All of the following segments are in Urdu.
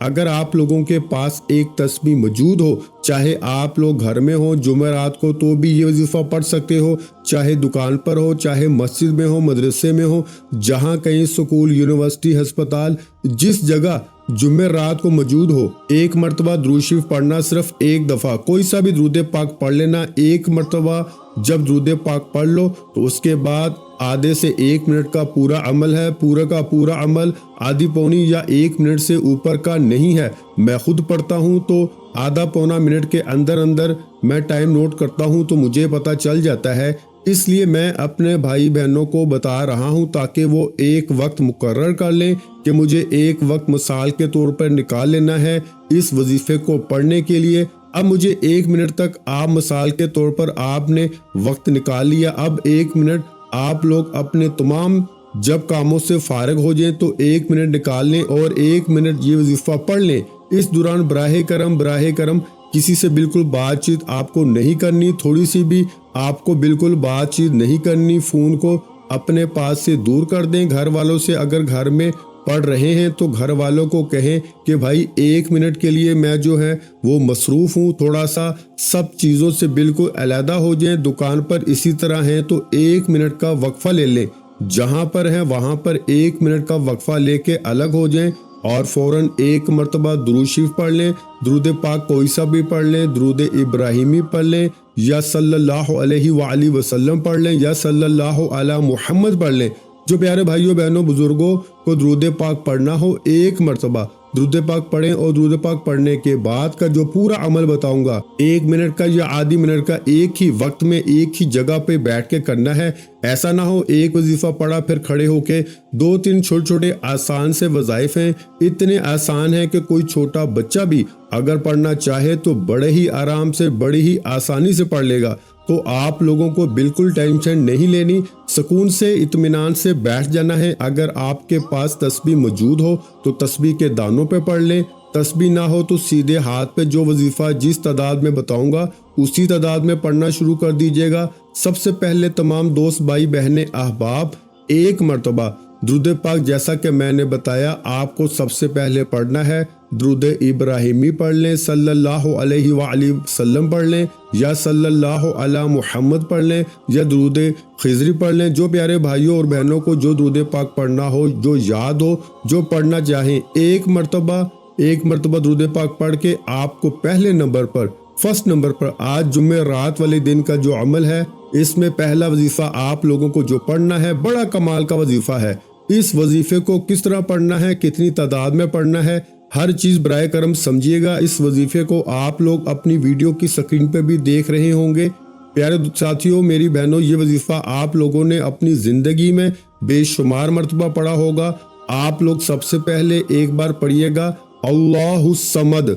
اگر آپ لوگوں کے پاس ایک تسبیح موجود ہو، چاہے آپ لوگ گھر میں ہو جمعرات کو تو بھی یہ وظیفہ پڑھ سکتے ہو، چاہے دکان پر ہو، چاہے مسجد میں ہو، مدرسے میں ہو، جہاں کہیں اسکول، یونیورسٹی، ہسپتال، جس جگہ جمعرات کو موجود ہو، ایک مرتبہ درود شریف پڑھنا، صرف ایک دفعہ کوئی سا بھی درود پاک پڑھ لینا۔ ایک مرتبہ جب درود پاک پڑھ لو تو اس کے بعد آدھے سے 1 منٹ کا پورا عمل ہے، پورا کا پورا عمل آدھی پونی یا 1 منٹ سے اوپر کا نہیں ہے۔ میں خود پڑھتا ہوں تو آدھا پونا منٹ کے اندر اندر میں ٹائم نوٹ کرتا ہوں تو مجھے پتہ چل جاتا ہے، اس لیے میں اپنے بھائی بہنوں کو بتا رہا ہوں تاکہ وہ ایک وقت مقرر کر لیں کہ مجھے ایک وقت مثال کے طور پر نکال لینا ہے اس وظیفے کو پڑھنے کے لیے۔ اب مجھے 1 منٹ تک آپ مثال کے طور پر آپ نے وقت نکال لیا، اب 1 منٹ آپ لوگ اپنے تمام جب کاموں سے فارغ ہو جائیں تو 1 منٹ نکال لیں اور 1 منٹ یہ وظیفہ پڑھ لیں۔ اس دوران براہ کرم کسی سے بالکل بات چیت آپ کو نہیں کرنی، تھوڑی سی بھی آپ کو بالکل بات چیت نہیں کرنی، فون کو اپنے پاس سے دور کر دیں۔ گھر والوں سے اگر گھر میں پڑھ رہے ہیں تو گھر والوں کو کہیں کہ بھائی 1 منٹ کے لیے میں جو ہے وہ مصروف ہوں، تھوڑا سا سب چیزوں سے بالکل علیحدہ ہو جائیں۔ دکان پر اسی طرح ہیں تو 1 منٹ کا وقفہ لے لیں، جہاں پر ہیں وہاں پر 1 منٹ کا وقفہ لے کے الگ ہو جائیں اور فوراً 1 مرتبہ درود شریف پڑھ لیں، درود پاک کوئی سا بھی پڑھ لیں، درود ابراہیمی پڑھ لیں یا صلی اللہ علیہ وآلہ وسلم پڑھ لیں یا صلی اللہ علی محمد پڑھ لیں۔ جو پیارے بھائیوں بہنوں بزرگوں کو درود پاک پڑھنا ہو 1 مرتبہ درود پاک پڑھیں، اور درود پاک پڑھنے کے بعد کا جو پورا عمل بتاؤں گا 1 منٹ کا یا آدھی منٹ کا ایک ہی وقت میں ایک ہی جگہ پہ بیٹھ کے کرنا ہے۔ ایسا نہ ہو ایک وظیفہ پڑھا پھر کھڑے ہو کے 2-3 چھوٹے آسان سے وظائف ہیں، اتنے آسان ہیں کہ کوئی چھوٹا بچہ بھی اگر پڑھنا چاہے تو بڑے ہی آرام سے بڑی ہی آسانی سے پڑھ لے گا۔ تو آپ لوگوں کو بالکل ٹینشن نہیں لینی، سکون سے اطمینان سے بیٹھ جانا ہے۔ اگر آپ کے پاس تسبیح موجود ہو تو تسبیح کے دانوں پہ پڑھ لیں، تسبیح نہ ہو تو سیدھے ہاتھ پہ جو وظیفہ جس تعداد میں بتاؤں گا اسی تعداد میں پڑھنا شروع کر دیجیے گا۔ سب سے پہلے تمام دوست بھائی بہنیں احباب 1 مرتبہ درود پاک جیسا کہ میں نے بتایا آپ کو سب سے پہلے پڑھنا ہے، درود ابراہیمی پڑھ لیں، صلی اللہ علیہ وآلہ وسلم پڑھ لیں یا صلی اللہ علی محمد پڑھ لیں یا درود خضری پڑھ لیں۔ جو پیارے بھائیوں اور بہنوں کو جو درود پاک پڑھنا ہو، جو یاد ہو، جو پڑھنا چاہیں، 1 مرتبہ درود پاک پڑھ کے آپ کو پہلے نمبر پر، فرسٹ نمبر پر آج جمعرات والے دن کا جو عمل ہے اس میں پہلا وظیفہ آپ لوگوں کو جو پڑھنا ہے بڑا کمال کا وظیفہ ہے۔ اس وظیفے کو کس طرح پڑھنا ہے، کتنی تعداد میں پڑھنا ہے، ہر چیز برائے کرم سمجھیے گا۔ اس وظیفے کو آپ لوگ اپنی ویڈیو کی سکرین پہ بھی دیکھ رہے ہوں گے۔ پیارے ساتھیوں، میری بہنوں، یہ وظیفہ آپ لوگوں نے اپنی زندگی میں بے شمار مرتبہ پڑھا ہوگا۔ آپ لوگ سب سے پہلے ایک بار پڑھیے گا اللہ الصمد،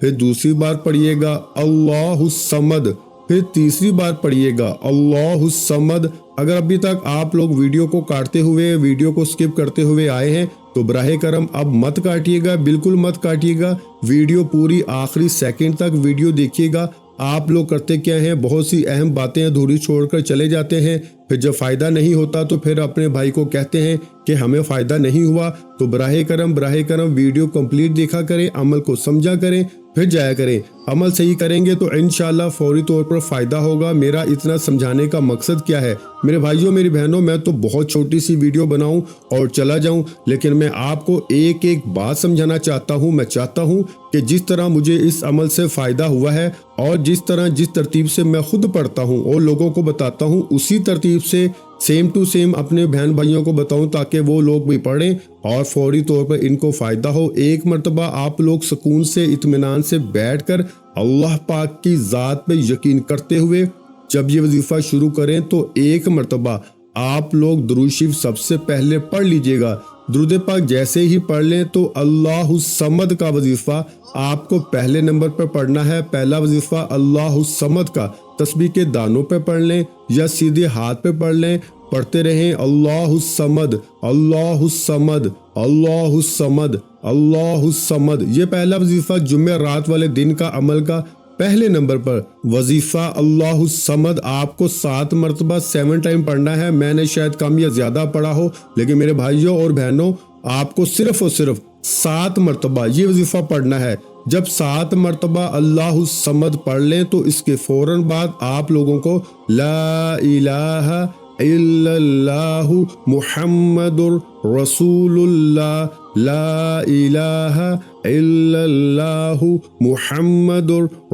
پھر دوسری بار پڑھیے گا اللہ الصمد، پھر تیسری بار پڑھیے گا اللہ الصمد۔ اگر ابھی تک آپ لوگ ویڈیو کو کاٹتے ہوئے، ویڈیو کو سکپ کرتے ہوئے آئے ہیں تو براہ کرم اب مت کاٹیے گا، بالکل مت کاٹیے گا، ویڈیو پوری آخری سیکنڈ تک ویڈیو دیکھیے گا۔ آپ لوگ کرتے کیا ہیں، بہت سی اہم باتیں ادھوری چھوڑ کر چلے جاتے ہیں، پھر جب فائدہ نہیں ہوتا تو پھر اپنے بھائی کو کہتے ہیں کہ ہمیں فائدہ نہیں ہوا۔ تو براہ کرم ویڈیو کمپلیٹ دیکھا کریں، عمل کو سمجھا کریں، پھر جایا کریں۔ عمل صحیح کریں گے تو انشاءاللہ فوری طور پر فائدہ ہوگا۔ میرا اتنا سمجھانے کا مقصد کیا ہے میرے بھائیوں میری بہنوں، میں تو بہت چھوٹی سی ویڈیو بناؤں اور چلا جاؤں، لیکن میں آپ کو ایک ایک بات سمجھانا چاہتا ہوں۔ میں چاہتا ہوں کہ جس طرح مجھے اس عمل سے فائدہ ہوا ہے اور جس ترتیب سے میں خود پڑھتا ہوں اور لوگوں کو بتاتا ہوں، اسی ترتیب سے سیم ٹو سیم اپنے بہن بھائیوں کو بتاؤں تاکہ وہ لوگ بھی پڑھیں اور فوری طور پر ان کو فائدہ ہو۔ 1 مرتبہ آپ لوگ سکون سے اطمینان سے بیٹھ کر اللہ پاک کی ذات پہ یقین کرتے ہوئے جب یہ وظیفہ شروع کریں تو 1 مرتبہ آپ لوگ درود شریف سب سے پہلے پڑھ لیجئے گا۔ درود پاک جیسے ہی پڑھ لیں تو اللہ الصمد کا وظیفہ آپ کو پہلے نمبر پر پڑھنا ہے۔ پہلا وظیفہ اللہ الصمد کا تسبیح کے دانوں پہ پڑھ لیں یا سیدھے ہاتھ پہ پڑھ لیں، پڑھتے رہیں اللہ الصمد اللہ الصمد اللہ الصمد اللہ الصمد۔ یہ پہلا وظیفہ جمعرات والے دن کا عمل کا پہلے نمبر پر وظیفہ اللہ الصمد آپ کو 7 مرتبہ 7 ٹائم پڑھنا ہے۔ میں نے شاید کم یا زیادہ پڑھا ہو، لیکن میرے بھائیوں اور بہنوں آپ کو صرف اور صرف 7 مرتبہ یہ وظیفہ پڑھنا ہے۔ جب 7 مرتبہ اللہ الصمد پڑھ لیں تو اس کے فوراً بعد آپ لوگوں کو لا الہ الا اللہ محمد رسول اللہ، لا الہ الا اللہ محمد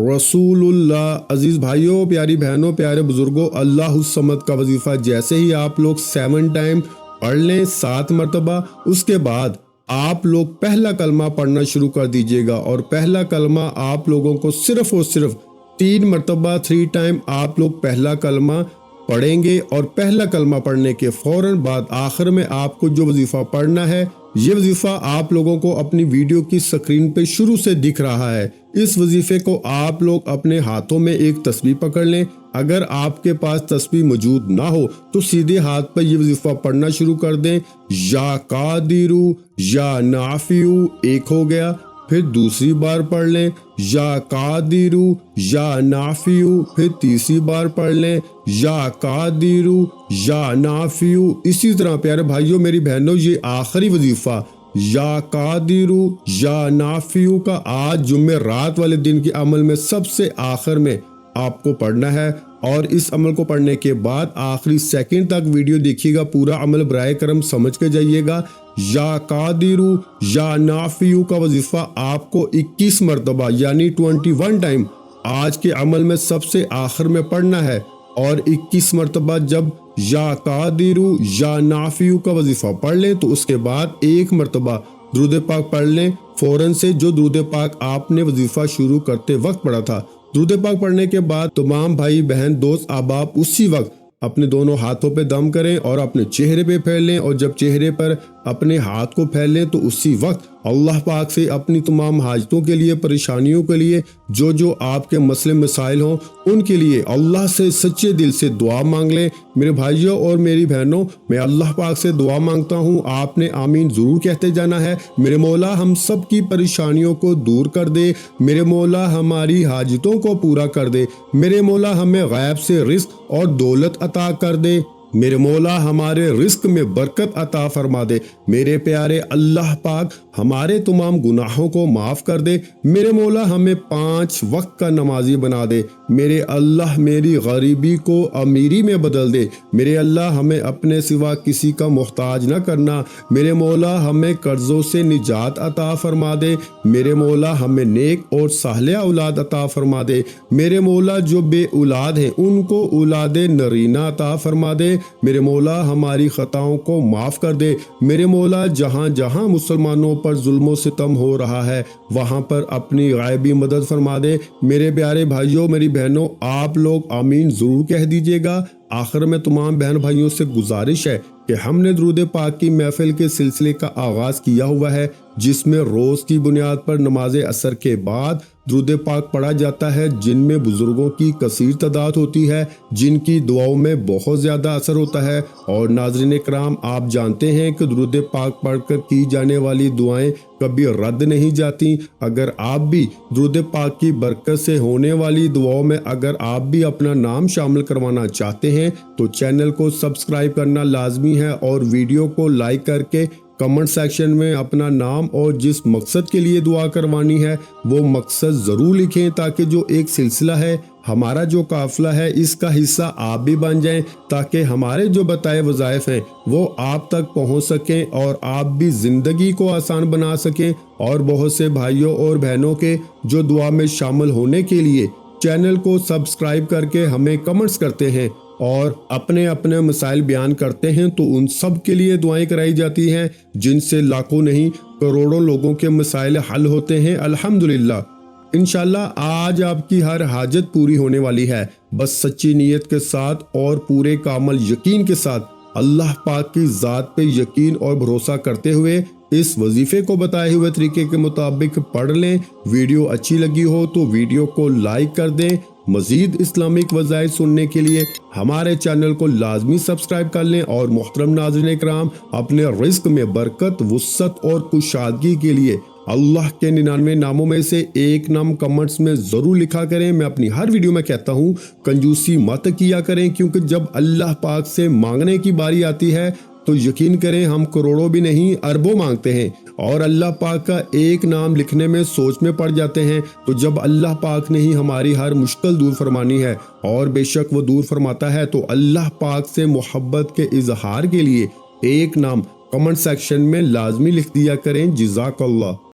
رسول اللہ۔ عزیز بھائیوں، پیاری بہنوں، پیارے بزرگوں، اللہ الصمد کا وظیفہ جیسے ہی آپ لوگ 7 ٹائم پڑھ لیں 7 مرتبہ، اس کے بعد آپ لوگ پہلا کلمہ پڑھنا شروع کر دیجئے گا، اور پہلا کلمہ آپ لوگوں کو صرف اور صرف 3 مرتبہ 3 ٹائم آپ لوگ پہلا کلمہ پڑھیں گے، اور پہلا کلمہ پڑھنے کے فوراً بعد آخر میں آپ کو جو وظیفہ پڑھنا ہے، یہ وظیفہ آپ لوگوں کو اپنی ویڈیو کی سکرین پہ شروع سے دکھ رہا ہے۔ اس وظیفے کو آپ لوگ اپنے ہاتھوں میں ایک تسبیح پکڑ لیں۔ اگر آپ کے پاس تسبیح موجود نہ ہو تو سیدھے ہاتھ پر یہ وظیفہ پڑھنا شروع کر دیں۔ یا قادرو یا نافیو ایک ہو گیا، پھر دوسری بار پڑھ لیں یا قادرو یا نافیو، پھر تیسری بار پڑھ لیں یا قادرو یا نافیو۔ اسی طرح پیارے بھائیوں، میری بہنوں، یہ آخری وظیفہ یا قادرو یا نافیو کا آج جمعرات والے دن کے عمل میں سب سے آخر میں آپ کو پڑھنا ہے، اور اس عمل کو پڑھنے کے بعد آخری سیکنڈ تک ویڈیو دیکھیے گا، پورا عمل برائے کرم سمجھ کے جائیے گا۔ یا قادرو یا نافیو کا وظیفہ آپ کو 21 مرتبہ یعنی 21 ٹائم آج کے عمل میں سب سے آخر میں پڑھنا ہے، اور 21 مرتبہ جب یا قادرو یا نافیو کا وظیفہ پڑھ لیں تو اس کے بعد 1 مرتبہ درود پاک پڑھ لیں فوراً سے، جو درود پاک آپ نے وظیفہ شروع کرتے وقت پڑھا تھا۔ درود پاک پڑھنے کے بعد تمام بھائی بہن دوست احباب اسی وقت اپنے دونوں ہاتھوں پہ دم کریں اور اپنے چہرے پہ پھیر لیں، اور جب چہرے پر اپنے ہاتھ کو پھیر لیں تو اسی وقت اللہ پاک سے اپنی تمام حاجتوں کے لیے، پریشانیوں کے لیے، جو آپ کے مسئلے مسائل ہوں ان کے لیے اللہ سے سچے دل سے دعا مانگ لیں۔ میرے بھائیوں اور میری بہنوں، میں اللہ پاک سے دعا مانگتا ہوں، آپ نے آمین ضرور کہتے جانا ہے۔ میرے مولا ہم سب کی پریشانیوں کو دور کر دے، میرے مولا ہماری حاجتوں کو پورا کر دے، میرے مولا ہمیں غیب سے رزق اور دولت عطا کر دے، میرے مولا ہمارے رزق میں برکت عطا فرما دے، میرے پیارے اللہ پاک ہمارے تمام گناہوں کو معاف کر دے، میرے مولا ہمیں 5 وقت کا نمازی بنا دے، میرے اللہ میری غریبی کو امیری میں بدل دے، میرے اللہ ہمیں اپنے سوا کسی کا محتاج نہ کرنا، میرے مولا ہمیں قرضوں سے نجات عطا فرما دے، میرے مولا ہمیں نیک اور صالح اولاد عطا فرما دے، میرے مولا جو بے اولاد ہیں ان کو اولاد نرینہ عطا فرما دے، میرے مولا ہماری خطاؤں کو معاف کر دے، میرے مولا جہاں جہاں مسلمانوں پر ظلم و ستم ہو رہا ہے وہاں پر اپنی غائبی مدد فرما دے۔ میرے پیارے بھائیوں میری بہنوں، آپ لوگ آمین ضرور کہہ دیجئے گا۔ آخر میں تمام بہن بھائیوں سے گزارش ہے کہ ہم نے درود پاک کی محفل کے سلسلے کا آغاز کیا ہوا ہے، جس میں روز کی بنیاد پر نماز عصر کے بعد درود پاک پڑھا جاتا ہے، جن میں بزرگوں کی کثیر تعداد ہوتی ہے، جن کی دعاؤں میں بہت زیادہ اثر ہوتا ہے۔ اور ناظرین کرام، آپ جانتے ہیں کہ درود پاک پڑھ کر کی جانے والی دعائیں کبھی رد نہیں جاتی۔ اگر آپ بھی درود پاک کی برکت سے ہونے والی دعاؤں میں اگر آپ بھی اپنا نام شامل کروانا چاہتے ہیں تو چینل کو سبسکرائب کرنا لازمی ہے، اور ویڈیو کو لائک کر کے کمنٹ سیکشن میں اپنا نام اور جس مقصد کے لیے دعا کروانی ہے وہ مقصد ضرور لکھیں، تاکہ جو ایک سلسلہ ہے، ہمارا جو قافلہ ہے، اس کا حصہ آپ بھی بن جائیں، تاکہ ہمارے جو بتائے وظائف ہیں وہ آپ تک پہنچ سکیں اور آپ بھی زندگی کو آسان بنا سکیں، اور بہت سے بھائیوں اور بہنوں کے جو دعا میں شامل ہونے کے لیے چینل کو سبسکرائب کر کے ہمیں کمنٹس کرتے ہیں اور اپنے اپنے مسائل بیان کرتے ہیں، تو ان سب کے لیے دعائیں کرائی جاتی ہیں، جن سے لاکھوں نہیں کروڑوں لوگوں کے مسائل حل ہوتے ہیں الحمدللہ۔ انشاءاللہ آج آپ کی ہر حاجت پوری ہونے والی ہے، بس سچی نیت کے ساتھ اور پورے کامل یقین کے ساتھ اللہ پاک کی ذات پہ یقین اور بھروسہ کرتے ہوئے اس وظیفے کو بتائے ہوئے طریقے کے مطابق پڑھ لیں۔ ویڈیو اچھی لگی ہو تو ویڈیو کو لائک کر دیں۔ مزید اسلامک وظائف سننے کے لیے ہمارے چینل کو لازمی سبسکرائب کر لیں، اور محترم ناظرین اکرام، اپنے رزق میں برکت، وسعت اور کشادگی کے لیے اللہ کے 99 ناموں میں سے ایک نام کمنٹس میں ضرور لکھا کریں۔ میں اپنی ہر ویڈیو میں کہتا ہوں کنجوسی مت کیا کریں، کیونکہ جب اللہ پاک سے مانگنے کی باری آتی ہے تو یقین کریں ہم کروڑوں بھی نہیں اربوں مانگتے ہیں، اور اللہ پاک کا ایک نام لکھنے میں سوچ میں پڑ جاتے ہیں تو جب اللہ پاک نے ہی ہماری ہر مشکل دور فرمانی ہے اور بے شک وہ دور فرماتا ہے تو اللہ پاک سے محبت کے اظہار کے لیے ایک نام کمنٹ سیکشن میں لازمی لکھ دیا کریں۔ جزاک اللہ۔